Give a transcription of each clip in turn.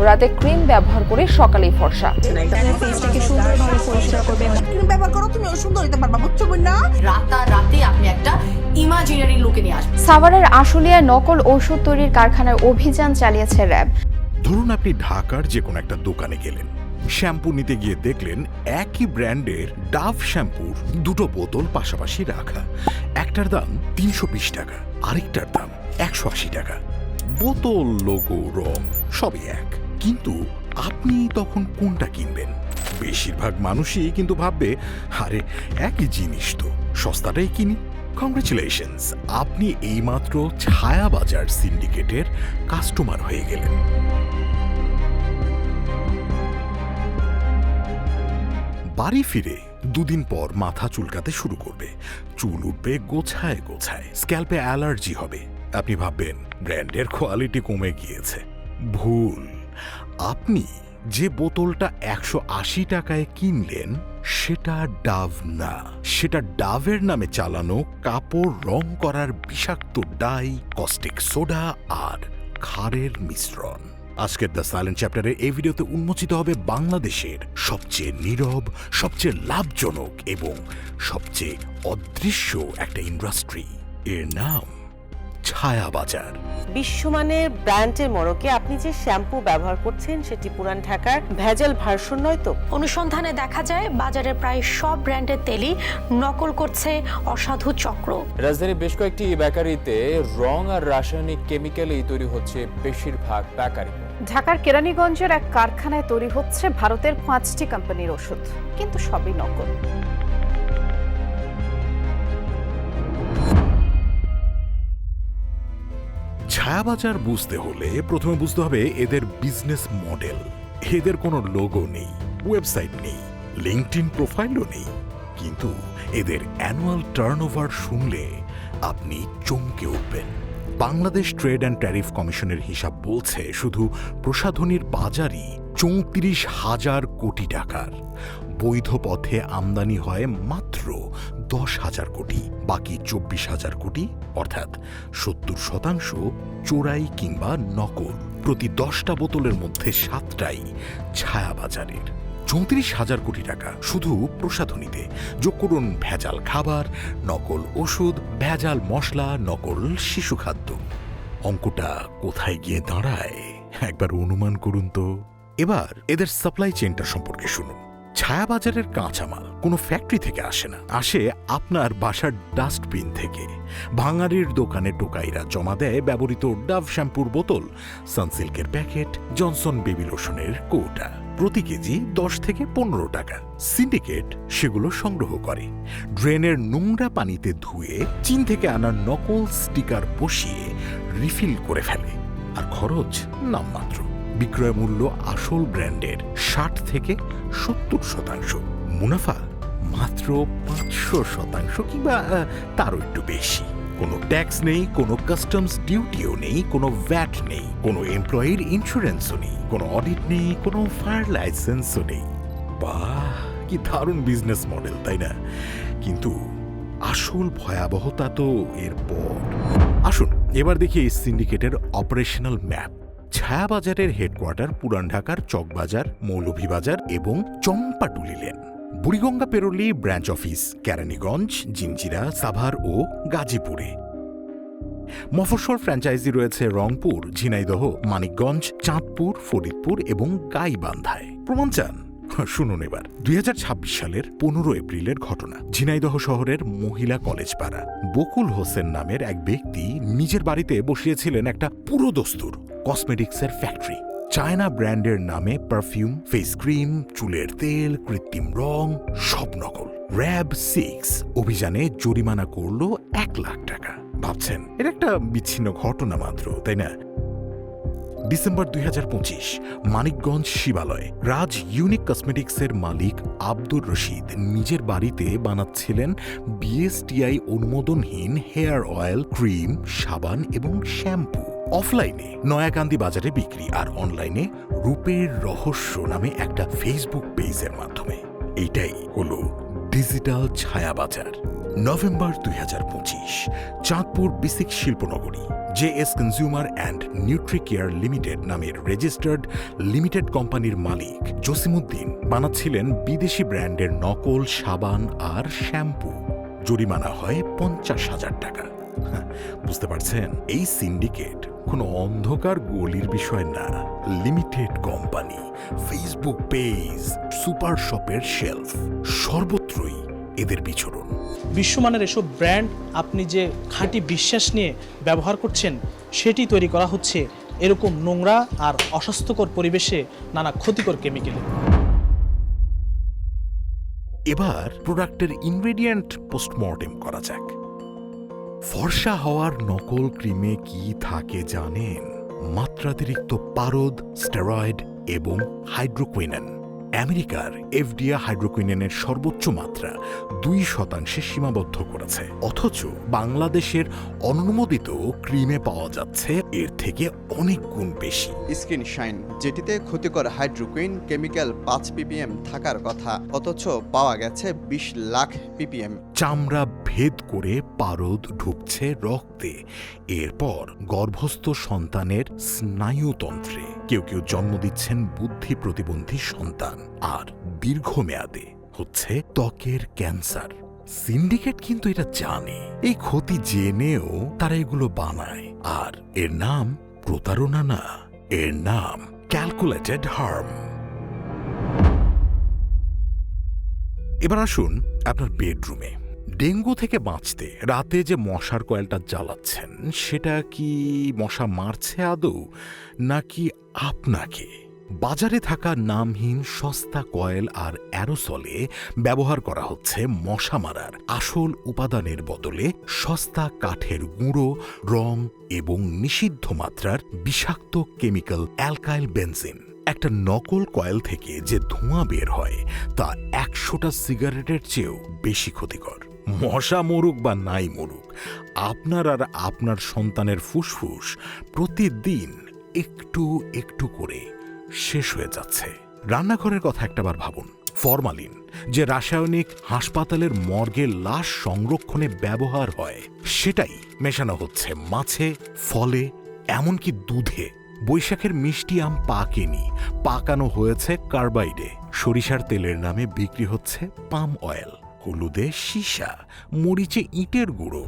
রাতে ক্রিম ব্যবহার করে সকালেই ফর্সা। রাতারাতি আপনি একটা ইমাজিনারি লুকে নিয়ে আসবেন। সাভারের আশুলিয়ায় নকল ঔষধ তৈরির কারখানায় অভিযান চালিয়েছে র্যাব। ধরুন আপনি ঢাকার যে কোনো একটা দোকানে গেলেন, শ্যাম্পু নিতে গিয়ে দেখলেন একই ব্র্যান্ডের ডাভ শ্যাম্পুর দুটো বোতল পাশাপাশি রাখা। একটার দাম ৩২০ টাকা, আরেকটার দাম ১৮০ টাকা। বোতল, লোগো, রং সবই এক, কিন্তু আপনি তখন কোনটা কিনবেন? বেশিরভাগ মানুষই কিন্তু ভাববে, আরে একই জিনিস তো, সস্তাটাই কিনি। কংগ্রেচুলেশনস, আপনি এইমাত্র ছায়াবাজার সিন্ডিকেটের কাস্টমার হয়ে গেলেন। বাড়ি ফিরে দুদিন পর মাথা চুলকাতে শুরু করবে, চুল উঠবে গোছায় গোছায়, স্ক্যাল্পে অ্যালার্জি হবে। আপনি ভাববেন ব্র্যান্ডের কোয়ালিটি কমে গিয়েছে। ভুল। আপনি যে বোতলটা ১৮০ টাকায় কিনলেন সেটা ডাভ না, সেটা ডাভের নামে চালানো কাপড় রং করার বিষাক্ত ডাই, কস্টিক সোডা আর ক্ষারের মিশ্রণ। আজকের দ্য সাইলেন্ট চ্যাপ্টারে এই ভিডিওতে উন্মোচিত হবে বাংলাদেশের সবচেয়ে নীরব, সবচেয়ে লাভজনক এবং সবচেয়ে অদৃশ্য একটা ইন্ডাস্ট্রি। এর নাম ছায়াবাজার। বিশ্বমানের ব্র্যান্ডের মরকে আপনি যে শ্যাম্পু ব্যবহার করছেন সেটি পুরান ঢাকার ভেজাল ভার্সন নয় তো? অনুসন্ধানে দেখা যায় বাজারের প্রায় সব ব্র্যান্ডের তেলই নকল করছে অসাধু চক্র। রাজধানীর বেশ কয়েকটি বেকারিতে রং আর রাসায়নিক কেমিক্যালেই তৈরি হচ্ছে বেশিরভাগ বেকারি। ঢাকার কেরানীগঞ্জের এক কারখানায় তৈরি হচ্ছে ভারতের 5টি কোম্পানির ওষুধ, কিন্তু সবই নকল। ছায়াবাজার বুঝতে হলে প্রথমে বুঝতে হবে এদের বিজনেস মডেল। এদের কোনো লোগো নেই, ওয়েবসাইট নেই, লিঙ্কডইন প্রোফাইলও নেই, কিন্তু এদের অ্যানুয়াল টার্নওভার শুনলে আপনি চমকে উঠবেন। বাংলাদেশ ট্রেড অ্যান্ড ট্যারিফ কমিশনের হিসাব বলছে শুধু প্রসাধনীর বাজারই ৩৪,০০০ কোটি টাকার। বৈধ পথে আমদানি হয় মাত্র ১০,০০০ কোটি, বাকি ২৪,০০০ কোটি অর্থাৎ ৭০% চোরাই কিংবা নকল। প্রতি ১০টা বোতলের মধ্যে 7টাই ছায়াবাজারের। ৩৪,০০০ কোটি টাকা শুধু প্রসাধনীতে। যোগ করুন ভেজাল খাবার, নকল ওষুধ, ভেজাল মশলা, নকল শিশু খাদ্য। অঙ্কটা কোথায় গিয়ে দাঁড়ায় একবার অনুমান করুন তো। এবার এদের সাপ্লাই চেইনটা সম্পর্কে শুনুন। ছায়াবাজারের কাঁচামাল কোনো ফ্যাক্টরি থেকে আসে না, আসে আপনার বাসার ডাস্টবিন থেকে। ভাঙাড়ির দোকানে টোকাইরা জমা দেয় ব্যবহৃত ডাভ শ্যাম্পুর বোতল, সানসিল্কের প্যাকেট, জনসন বেবি লোশনের কৌটা। প্রতি কেজি 10 থেকে 15 টাকা। সিন্ডিকেট সেগুলো সংগ্রহ করে, ড্রেনের নোংরা পানিতে ধুয়ে চীন থেকে আনা নকল স্টিকার বসিয়ে রিফিল করে ফেলে। আর খরচ নামমাত্র। বিক্রয় মূল্য আসল ব্র্যান্ডের 60 থেকে 70%। মুনাফা মাত্র 500% কিংবা তারও একটু বেশি। কোনো ট্যাক্স নেই, কোনো কাস্টমস ডিউটিও নেই, কোনো ভ্যাট নেই, কোনো এমপ্লয়ির ইন্স্যুরেন্সও নেই, কোনো অডিট নেই, কোনো ফায়ার লাইসেন্সও নেই। বাহ, কি দারুণ বিজনেস মডেল, তাই না? কিন্তু আসল ভয়াবহতা তো এরপর। আসুন এবার দেখি এই সিন্ডিকেটের অপারেশনাল ম্যাপ। ছায়াবাজারের হেডকোয়ার্টার পুরান ঢাকার চকবাজার, মৌলভীবাজার এবং চম্পাটুলি লেন। বুড়িগঙ্গা পেরোলি ব্রাঞ্চ অফিস কেরানীগঞ্জ, জিঞ্জিরা, সাভার ও গাজীপুরে। মফস্বল ফ্র্যাঞ্চাইজি রয়েছে রংপুর, ঝিনাইদহ, মানিকগঞ্জ, চাঁদপুর, ফরিদপুর এবং গাইবান্ধায়। প্রমাণ চান? শুনুন এবার। ২০২৬ সালের ১৫ এপ্রিলের ঘটনা। ঝিনাইদহ শহরের মহিলা কলেজ পাড়া বকুল হোসেন নামের এক ব্যক্তি নিজের বাড়িতে বসিয়েছিলেন একটা পুরো দস্তুর কসমেটিক্সের ফ্যাক্টরি। চায়না ব্র্যান্ডের নামে পারফিউম, ফেস ক্রিম, চুলের তেল, কৃত্রিম রং সব নকল। র্যাব 6 অভিযানে জরিমানা করল ১ লাখ টাকা। ভাবছেন এটা একটা বিচ্ছিন্ন ঘটনা মাত্র, তাই না? ডিসেম্বর ২০২৫ মানিকগঞ্জ শিবালয় রাজ ইউনিক কসমেটিক্সের মালিক আব্দুর রশিদ নিজের বাড়িতে বানাচ্ছিলেন বিএসটিআই অনুমোদনহীন হেয়ার অয়েল, ক্রিম, সাবান এবং শ্যাম্পু। অফলাইনে নয়াকান্দি বাজারে বিক্রি আর অনলাইনে রূপের রহস্য নামে একটা ফেসবুক পেজের মাধ্যমে। এইটাই হলো ডিজিটাল ছায়াবাজার। নভেম্বর 2025, চাঁদপুর বিসিক শিল্পনগরী JS consumer and nutricare limited নামের রেজিস্টার্ড লিমিটেড কোম্পানির মালিক জসিমউদ্দিন বানাচ্ছিলেন বিদেশি ব্র্যান্ডের নকল সাবান আর শ্যাম্পু। জরিমানা হয় 50,000 টাকা। বুঝতে পারছেন, এই সিন্ডিকেট কোনো অন্ধকার গলির বিষয় না। Limited company, Facebook page, super শপের শেলফ, সর্বত্রই এদের বিচরণ। বিশ্বমানের এসব ব্র্যান্ড আপনি যে খাঁটি বিশ্বাস নিয়ে ব্যবহার করছেন, সেটি তৈরি করা হচ্ছে এরকম নোংরা আর অস্বাস্থ্যকর পরিবেশে নানা ক্ষতিকর কেমিক্যালে। এবার প্রোডাক্টের ইনগ্রেডিয়েন্ট পোস্টমর্টেম করা যাক। ফর্সা হওয়ার নকল ক্রিমে কি থাকে জানেন? মাত্রাতিরিক্ত পারদ, স্টেরয়েড এবং হাইড্রোকুইনন। আমেরিকার FDA হাইড্রোকুইননের সর্বোচ্চ মাত্রা 2% সীমাবদ্ধ করেছে, অথচ বাংলাদেশের অনুমোদিত ক্রিমে পাওয়া যাচ্ছে এর থেকে অনেক গুণ বেশি। স্কিন শাইন, যেটিতে ক্ষতিকর হাইড্রোকুইন কেমিক্যাল 5 ppm থাকার কথা, অথচ পাওয়া গেছে 20 লাখ ppm। চামড়া ভেদ করে পারদ ঢুকছে রক্তে, এরপর গর্ভস্থ সন্তানের স্নায়ুতন্ত্রে। কেউ কেউ জন্ম দিচ্ছেন বুদ্ধি প্রতিবন্ধী সন্তান, আর দীর্ঘমেয়াদে হচ্ছে ত্বকের ক্যান্সার। সিন্ডিকেট কিন্তু এটা জানে। এই ক্ষতি জেনেও তারা এগুলো বানায়, আর এর নাম প্রতারণা না, এর নাম ক্যালকুলেটেড হার্ম। এবার আসুন আপনার বেডরুমে। ডেঙ্গু থেকে বাঁচতে রাতে যে মশার কয়েলটা জ্বালাচ্ছেন, সেটা কি মশা মারছে আদৌ, নাকি আপনাকে? বাজারে থাকা নামহীন সস্তা কয়েল আর অ্যারোসলে ব্যবহার করা হচ্ছে মশা মারার আসল উপাদানের বদলে সস্তা কাঠের গুঁড়ো, রং এবং নিষিদ্ধ মাত্রার বিষাক্ত কেমিক্যাল অ্যালকাইল বেনজিন। একটা নকল কয়েল থেকে যে ধোঁয়া বের হয় তা 100টা সিগারেটের চেয়েও বেশি ক্ষতিকর। মশা মরুক বা নাই মরুক, আপনার আর আপনার সন্তানের ফুসফুস প্রতিদিন একটু একটু করে শেষ হয়ে যাচ্ছে। রান্নাঘরের কথা একটাবার ভাবুন। ফরমালিন, যে রাসায়নিক হাসপাতালের মর্গে লাশ সংরক্ষণে ব্যবহার হয়, সেটাই মেশানো হচ্ছে মাছে, ফলে, এমনকি দুধে। বৈশাখের মিষ্টি আম পাকেনি, পাকানো হয়েছে কার্বাইডে। সরিষার তেলের নামে বিক্রি হচ্ছে পাম অয়েল। হলুদে সীসা, মরিচে ইটের গুঁড়ো,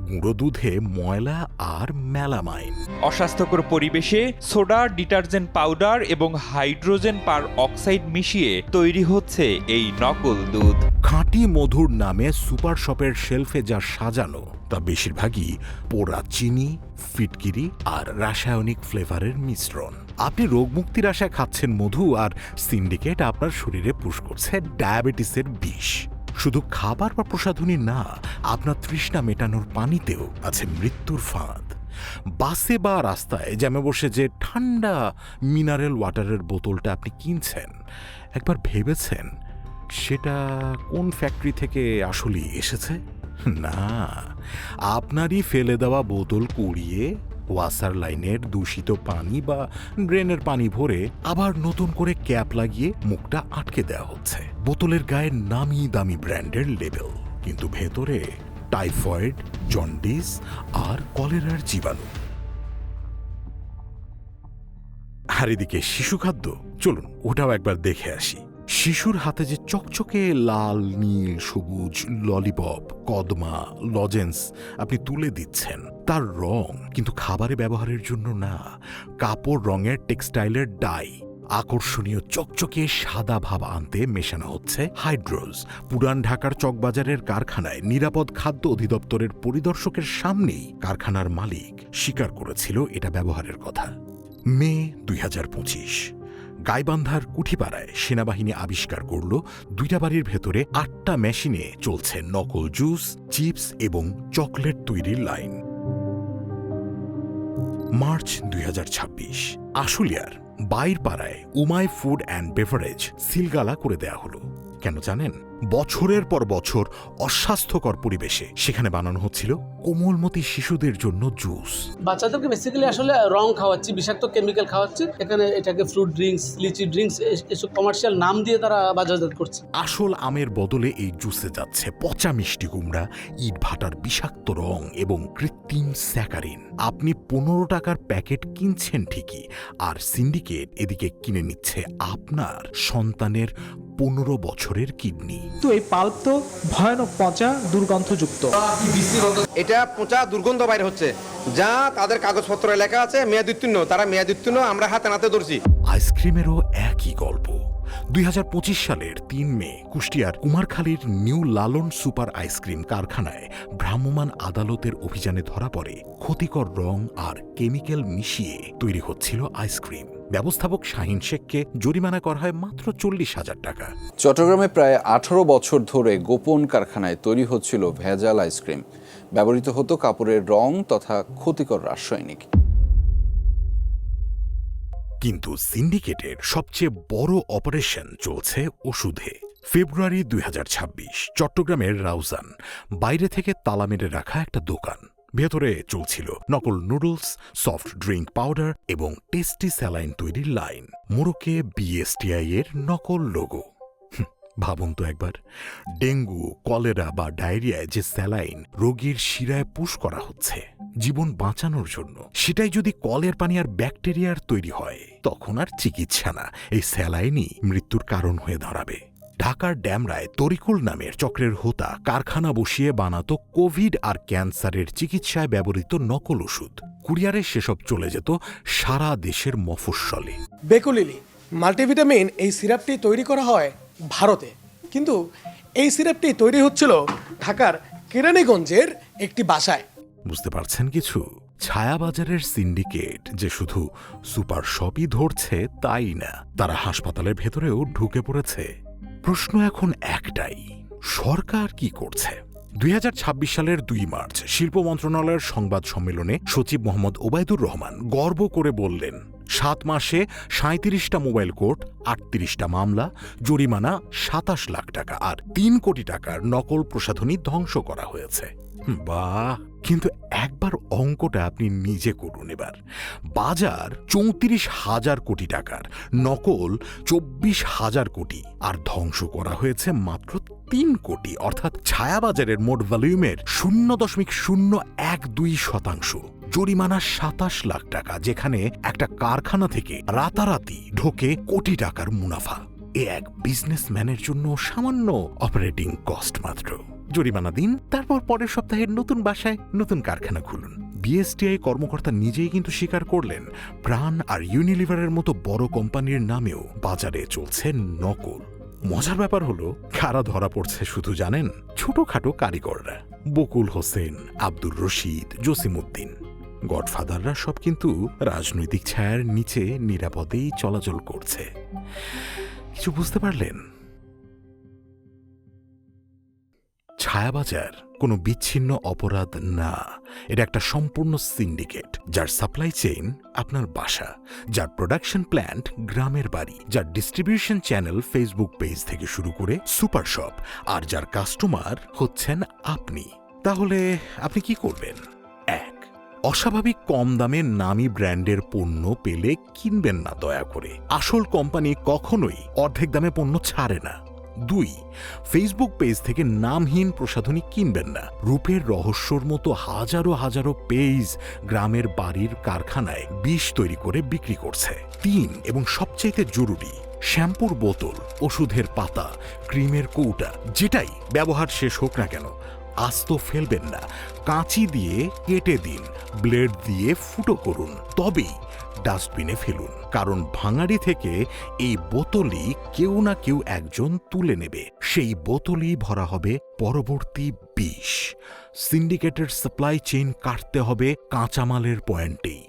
গুঁড়ো দুধে ময়লা আর মেলামাইন। অস্বাস্থ্যকর পরিবেশে সোডা, ডিটারজেন্ট পাউডার এবং হাইড্রোজেন পার অক্সাইড মিশিয়ে তৈরি হচ্ছে এই নকল দুধ। খাঁটি মধুর নামে সুপার শপের শেলফে যা সাজানো, তা বেশিরভাগই পোড়া চিনি, ফিটকিরি আর রাসায়নিক ফ্লেভারের মিশ্রণ। আপনি রোগমুক্তির আশায় খাচ্ছেন মধু, আর সিন্ডিকেট আপনার শরীরে পুশ করছে ডায়াবেটিসের বিষ। শুধু খাবার বা প্রসাধনী না, আপনার তৃষ্ণা মেটানোর পানিতেও আছে মৃত্যুর ফাঁদ। বাসে বা রাস্তায় জ্যামে বসে যে ঠান্ডা মিনারেল ওয়াটারের বোতলটা আপনি কিনছেন, একবার ভেবেছেন সেটা কোন ফ্যাক্টরি থেকে আসলে এসেছে? না, আপনারই ফেলে দেওয়া বোতল কুড়িয়ে ওয়াসার লাইনের দূষিত পানি বা ড্রেনের পানি ভরে আবার নতুন করে ক্যাপ লাগিয়ে মুখটা আটকে দেওয়া হচ্ছে। বোতলের গায়ে নামি দামি ব্র্যান্ডের লেবেল, কিন্তু ভেতরে টাইফয়েড, জন্ডিস আর কলেরার জীবাণু। আর এদিকে শিশু খাদ্য, চলুন ওটাও একবার দেখে আসি। শিশুর হাতে যে চকচকে লাল, নীল, সবুজ ললিপপ, কদমা, লজেন্স আপনি তুলে দিচ্ছেন, তার রং কিন্তু খাবারে ব্যবহারের জন্য না, কাপড় রঙের টেক্সটাইলের ডাই। আকর্ষণীয় চকচকে সাদা ভাব আনতে মেশানো হচ্ছে হাইড্রোজ। পুরান ঢাকার চকবাজারের কারখানায় নিরাপদ খাদ্য অধিদপ্তরের পরিদর্শকের সামনেই কারখানার মালিক স্বীকার করেছিল এটা ব্যবহারের কথা। মে 2025, গাইবান্ধার কুঠিপাড়ায় সেনাবাহিনী আবিষ্কার করল 2টা বাড়ির ভেতরে 8টা মেশিনে চলছে নকল জুস, চিপস এবং চকলেট তৈরির লাইন। মার্চ 2026, আশুলিয়ার বাইরপাড়ায় উমাই ফুড অ্যান্ড বেভারেজ সিলগালা করে দেয়া হলো। কেন জানেন? বছরের পর বছর অস্বাস্থ্যকর পরিবেশে সেখানে বানানো হচ্ছিল কোমলমতি শিশুদের জন্য জুস। বাচ্চাদেরকে বেসিক্যালি আসলে রং খাওয়াচ্ছি, বিষাক্ত কেমিক্যাল খাওয়াচ্ছি। এখানে এটাকে ফ্রুট ড্রিঙ্কস, লিচি ড্রিঙ্কস এসব কমার্শিয়াল নাম দিয়ে তারা বাজারজাত করছে। আসল আমের বদলে এই জুসে যাচ্ছে পচা মিষ্টি কুমড়া, ইট ভাটার বিষাক্ত রং এবং কৃত্রিম স্যাকারিন। আপনি 15 টাকার প্যাকেট কিনছেন ঠিকই, আর সিন্ডিকেট এদিকে কিনে নিচ্ছে আপনার সন্তানের 15 বছরের কিডনি। তো এই পাল্প তো ভয়ানক পচা, দুর্গন্ধযুক্ত। এটা পচা দুর্গন্ধ বাইরে হচ্ছে, যা তাদের কাগজপত্রে লেখা আছে মেয়াদ উত্তীর্ণ, তারা মেয়াদ উত্তীর্ণ, আমরা হাতে নাতে ধরছি। আইসক্রিমেরও একই গল্প। 2025 সালের 3 মে কুষ্টিয়ার কুমারখালীর নিউ লালন সুপার আইসক্রিম কারখানায় ভ্রাম্যমাণ আদালতের অভিযানে ধরা পড়ে ক্ষতিকর রং আর কেমিক্যাল মিশিয়ে তৈরি হচ্ছিল আইসক্রিম। ব্যবস্থাপক শাহিন শেখকে জরিমানা করা হয় মাত্র 40,000 টাকা। চট্টগ্রামে প্রায় 18 বছর ধরে গোপন কারখানায় তৈরি হচ্ছিল ভেজাল আইসক্রিম। ব্যবহৃত হতো কাপড়ের রং তথা ক্ষতিকর রাসায়নিক। কিন্তু সিন্ডিকেটের সবচেয়ে বড় অপারেশন চলছে ওষুধে। ফেব্রুয়ারি 2026 চট্টগ্রামের রাউজান, বাইরে থেকে তালা মেরে রাখা একটা দোকান। ভেতরে চলছিল নকল নুডলস, সফট ড্রিঙ্ক পাউডার এবং টেস্টি স্যালাইন তৈরির লাইন। মোড়কে BSTI এর নকল লোগো। ভাবুন তো একবার, ডেঙ্গু, কলেরা বা ডায়রিয়ায় যে স্যালাইন রোগীর শিরায় পুশ করা হচ্ছে জীবন বাঁচানোর জন্য, সেটাই যদি কলের পানি আর ব্যাকটেরিয়ার তৈরি হয়, তখন আর চিকিৎসা না, এই স্যালাইনই মৃত্যুর কারণ হয়ে দাঁড়াবে। ঢাকার ড্যামরায় তরিকুল নামের চক্রের হোতা কারখানা বসিয়ে বানাতো কোভিড আর ক্যান্সারের চিকিৎসায় ব্যবহৃত নকল ওষুধ। কুরিয়ারে সেসব চলে যেত সারা দেশের মফস্বলে। বেকুলিলি মাল্টিভিটামিন এই সিরাপটি তৈরি করা হয় ভারতে, কিন্তু এই সিরাপটি তৈরি হচ্ছিল ঢাকার কেরানীগঞ্জের একটি বাসায়। বুঝতে পারছেন কিছু? ছায়াবাজারের সিন্ডিকেট যে শুধু সুপার শপই ধরছে তাই না, তারা হাসপাতালের ভেতরেও ঢুকে পড়েছে। প্রশ্ন এখন একটাই, সরকার কি করছে? 2026 সালের 2 মার্চ শিল্প মন্ত্রণালয়ের সংবাদ সম্মেলনে সচিব মোহাম্মদ ওবায়দুর রহমান গর্ব করে বললেন, 7 মাসে 37টা মোবাইল কোর্ট, 38টা মামলা, জরিমানা 27 লাখ টাকা আর 3 কোটি টাকার নকল প্রসাধনী ধ্বংস করা হয়েছে। বাহ! কিন্তু একবার অঙ্কটা আপনি নিজে করুন এবার। বাজার 34,000 কোটি টাকার, নকল 24,000 কোটি, আর ধ্বংস করা হয়েছে মাত্র 3 কোটি, অর্থাৎ ছায়াবাজারের মোট ভলিউমের 0.012%। জরিমানা 27 লাখ টাকা, যেখানে একটা কারখানা থেকে রাতারাতি ঢোকে কোটি টাকার মুনাফা। এ এক বিজনেসম্যানের জন্য সামান্য অপারেটিং কস্ট মাত্র। জরিমানা দিন, তারপর পরের সপ্তাহে নতুন বাসায় নতুন কারখানা খুলুন। BSTI কর্মকর্তা নিজেই কিন্তু স্বীকার করলেন, প্রাণ আর ইউনিলিভারের মতো বড় কোম্পানির নামেও বাজারে চলছে নকল। মজার ব্যাপার হলো, কারা ধরা পড়ছে শুধু জানেন? ছোটখাটো কারিগররা। বকুল হোসেন, আব্দুর রশিদ, জসিমউদ্দিন। গডফাদাররা সব কিন্তু রাজনৈতিক ছায়ার নিচে নিরাপদেই চলাচল করছে। কিছু বুঝতে পারলেন? ছায়াবাজার কোনো বিচ্ছিন্ন অপরাধ না, এটা একটা সম্পূর্ণ সিন্ডিকেট, যার সাপ্লাই চেইন আপনার বাসা, যার প্রোডাকশন প্ল্যান্ট গ্রামের বাড়ি, যার ডিস্ট্রিবিউশন চ্যানেল ফেসবুক পেজ থেকে শুরু করে সুপার শপ, আর যার কাস্টমার হচ্ছেন আপনি। তাহলে আপনি কি করবেন? 1. অস্বাভাবিক কম দামে নামি ব্র্যান্ডের পণ্য পেলে কিনবেন না দয়া করে। আসল কোম্পানি কখনোই অর্ধেক দামে পণ্য ছাড়ে না। 2. ফেসবুক পেজ থেকে নামহীন প্রসাধনী কিনবেন না। রূপের রহস্যর মতো হাজারো হাজারো পেজ গ্রামের বাড়ির কারখানায় বিষ তৈরি করে বিক্রি করছে। 3. এবং সবচাইতে জরুরি, শ্যাম্পুর বোতল, ওষুধের পাতা, ক্রিমের কৌটা, যেটাই ব্যবহার শেষ হোক না কেন, আস্ত ফেলবেন না, কাঁচি দিয়ে কেটে দিন, ব্লেড দিয়ে ফুটো করুন, তবেই ডাস্টবিনে ফেলুন। কারণ ভাঙাড়ি থেকে এই বোতলই কেউ না কেউ একজন তুলে নেবে, সেই বোতলই ভরা হবে পরবর্তী বিষ। সিন্ডিকেটের সাপ্লাই চেইন কাটতে হবে কাঁচামালের পয়েন্টেই।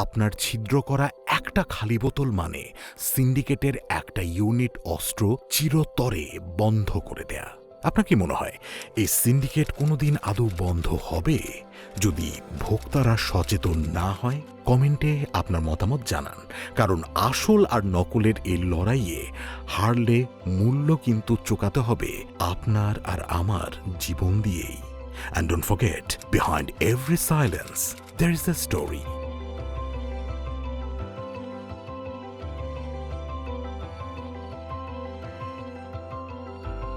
আপনার ছিদ্র করা একটা খালি বোতল মানে সিন্ডিকেটের একটা ইউনিট অস্ত্র চিরতরে বন্ধ করে দেয়া। আপনার কি মনে হয় এই সিন্ডিকেট কোনোদিন আদৌ বন্ধ হবে যদি ভোক্তারা সচেতন না হয়? কমেন্টে আপনার মতামত জানান, কারণ আসল আর নকলের এই লড়াইয়ে হারলে মূল্য কিন্তু চোকাতে হবে আপনার আর আমার জীবন দিয়েই। And don't forget, behind every silence, there is a story.